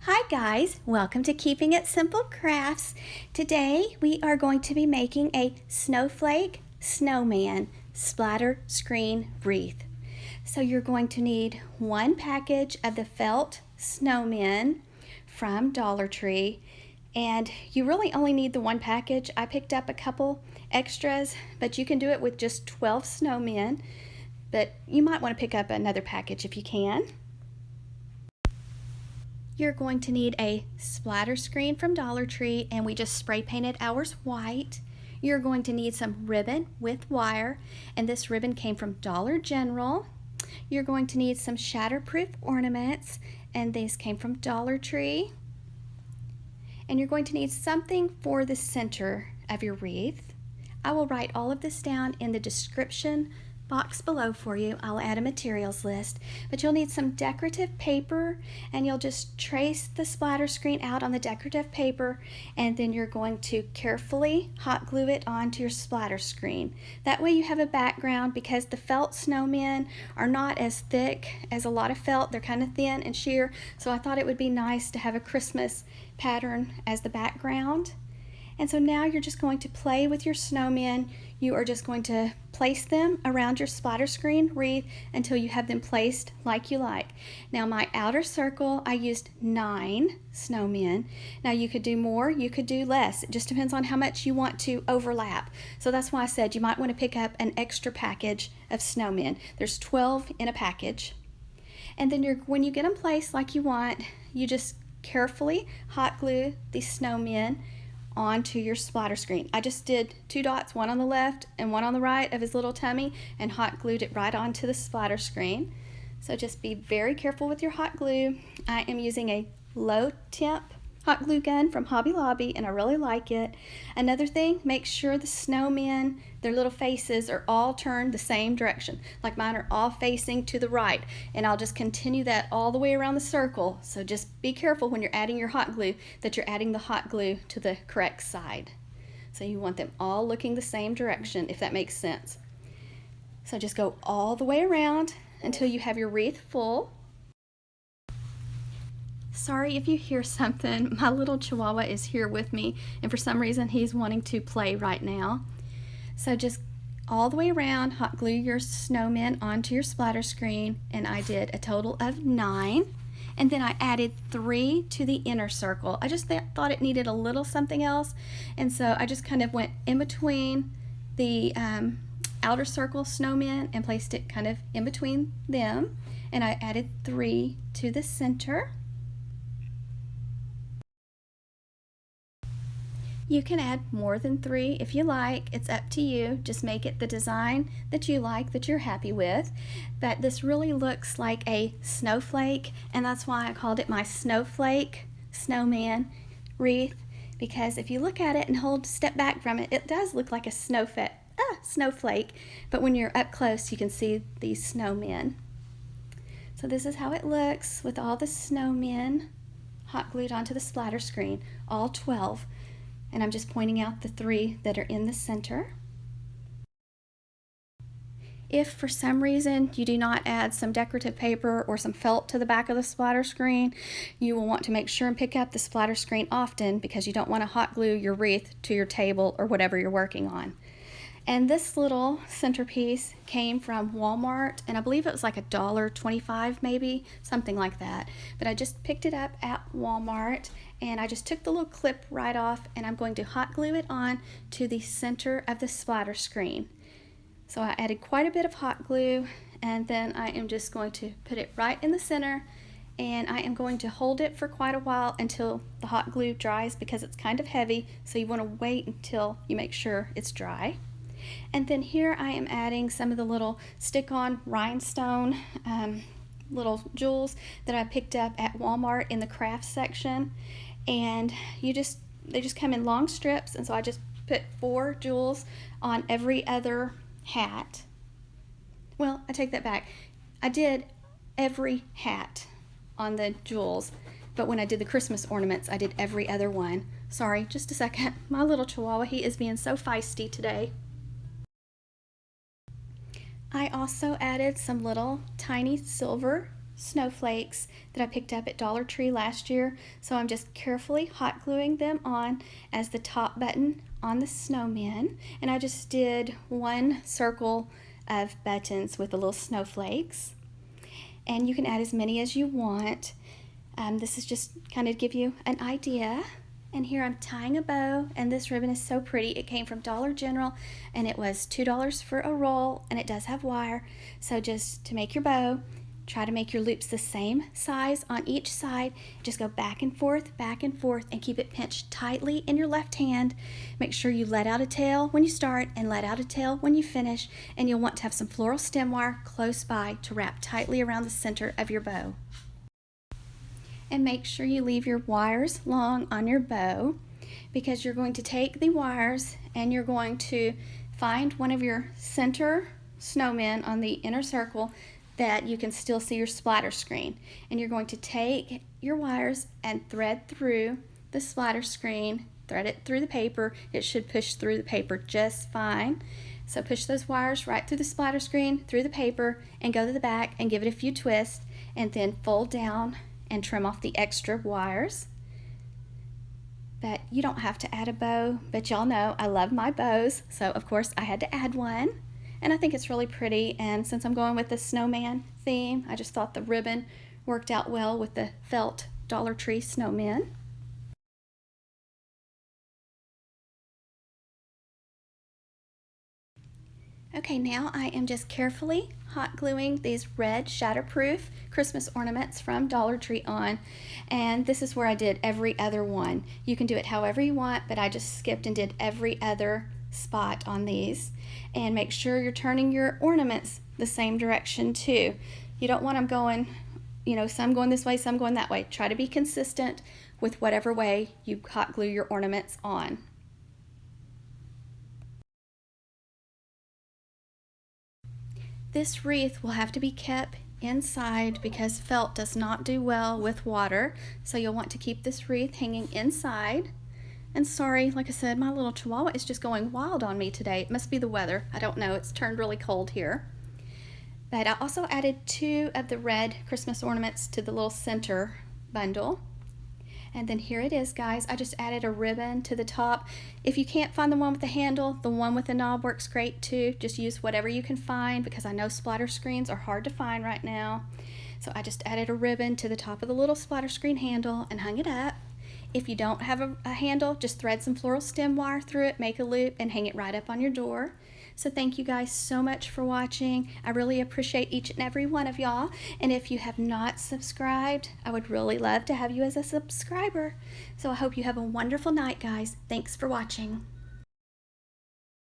Hi guys, welcome to Keeping It Simple Crafts. Today we are going to be making a snowflake snowman splatter screen wreath. So you're going to need one package of the felt snowmen from Dollar Tree, and you really only need the one package. I picked up a couple extras, but you can do it with just 12 snowmen, but you might want to pick up another package if you can. You're going to need a splatter screen from Dollar Tree, and we just spray painted ours white. You're going to need some ribbon with wire, and this ribbon came from Dollar General. You're going to need some shatterproof ornaments, and these came from Dollar Tree. And you're going to need something for the center of your wreath. I will write all of this down in the description box below for you. I'll add a materials list, but you'll need some decorative paper, and you'll just trace the splatter screen out on the decorative paper, and then you're going to carefully hot glue it onto your splatter screen. That way you have a background, because the felt snowmen are not as thick as a lot of felt. They're kind of thin and sheer, so I thought it would be nice to have a Christmas pattern as the background. And so now you're just going to play with your snowmen. You are just going to place them around your splatter screen wreath until you have them placed like you like. Now my outer circle, I used 9 snowmen. Now you could do more, you could do less. It just depends on how much you want to overlap. So that's why I said you might want to pick up an extra package of snowmen. There's 12 in a package. And then when you get them placed like you want, you just carefully hot glue these snowmen onto your splatter screen. I just did 2 dots, one on the left and one on the right of his little tummy, and hot glued it right onto the splatter screen. So just be very careful with your hot glue. I am using a low temp hot glue gun from Hobby Lobby, and I really like it. Another thing, make sure the snowmen, their little faces are all turned the same direction. Like mine are all facing to the right, and I'll just continue that all the way around the circle. So just be careful when you're adding your hot glue that you're adding the hot glue to the correct side. So you want them all looking the same direction, if that makes sense. So just go all the way around until you have your wreath full. Sorry if you hear something. My little chihuahua is here with me, and for some reason he's wanting to play right now. So just all the way around, hot glue your snowmen onto your splatter screen, and I did a total of 9. And then I added 3 to the inner circle. I just thought it needed a little something else, and so I just kind of went in between the outer circle snowmen and placed it kind of in between them, and I added 3 to the center. You can add more than 3 if you like. It's up to you. Just make it the design that you like, that you're happy with. But this really looks like a snowflake, and that's why I called it my snowflake snowman wreath, because if you look at it and step back from it, it does look like a snowflake, but when you're up close you can see these snowmen. So this is how it looks with all the snowmen hot glued onto the splatter screen, all 12. And I'm just pointing out the 3 that are in the center. If for some reason you do not add some decorative paper or some felt to the back of the splatter screen, you will want to make sure and pick up the splatter screen often, because you don't want to hot glue your wreath to your table or whatever you're working on. And this little centerpiece came from Walmart, and I believe it was like $1.25 maybe, something like that. But I just picked it up at Walmart, and I just took the little clip right off, and I'm going to hot glue it on to the center of the splatter screen. So I added quite a bit of hot glue, and then I am just going to put it right in the center, and I am going to hold it for quite a while until the hot glue dries, because it's kind of heavy, so you want to wait until you make sure it's dry. And then here I am adding some of the little stick-on rhinestone little jewels that I picked up at Walmart in the craft section, and they just come in long strips, and so I just put 4 jewels on every other hat. Well, I take that back. I did every hat on the jewels, but when I did the Christmas ornaments, I did every other one. Sorry, just a second. My little chihuahua, he is being so feisty today. I also added some little tiny silver snowflakes that I picked up at Dollar Tree last year. So I'm just carefully hot gluing them on as the top button on the snowman. And I just did one circle of buttons with the little snowflakes. And you can add as many as you want. This is just kind of give you an idea. And here I'm tying a bow, and this ribbon is so pretty. It came from Dollar General, and it was $2 for a roll, and it does have wire. So just to make your bow, try to make your loops the same size on each side. Just go back and forth, and keep it pinched tightly in your left hand. Make sure you let out a tail when you start and let out a tail when you finish, and you'll want to have some floral stem wire close by to wrap tightly around the center of your bow. And make sure you leave your wires long on your bow, because you're going to take the wires and you're going to find one of your center snowmen on the inner circle that you can still see your splatter screen. And you're going to take your wires and thread through the splatter screen, thread it through the paper. It should push through the paper just fine. So push those wires right through the splatter screen, through the paper, and go to the back and give it a few twists, and then fold down and trim off the extra wires. But you don't have to add a bow, but y'all know I love my bows, so of course I had to add one. And I think it's really pretty, and since I'm going with the snowman theme, I just thought the ribbon worked out well with the felt Dollar Tree snowman. Okay, now I am just carefully hot gluing these red shatterproof Christmas ornaments from Dollar Tree on, and this is where I did every other one. You can do it however you want, but I just skipped and did every other spot on these. And make sure you're turning your ornaments the same direction too. You don't want them going, some going this way, some going that way. Try to be consistent with whatever way you hot glue your ornaments on. This wreath will have to be kept inside because felt does not do well with water, so you'll want to keep this wreath hanging inside. And sorry, like I said, my little chihuahua is just going wild on me today. It must be the weather. I don't know. It's turned really cold here. But I also added 2 of the red Christmas ornaments to the little center bundle. And then here it is, guys. I just added a ribbon to the top. If you can't find the one with the handle, the one with the knob works great too. Just use whatever you can find, because I know splatter screens are hard to find right now. So I just added a ribbon to the top of the little splatter screen handle and hung it up. If you don't have a handle, just thread some floral stem wire through it, make a loop, and hang it right up on your door. So thank you guys so much for watching. I really appreciate each and every one of y'all. And if you have not subscribed, I would really love to have you as a subscriber. So I hope you have a wonderful night, guys. Thanks for watching.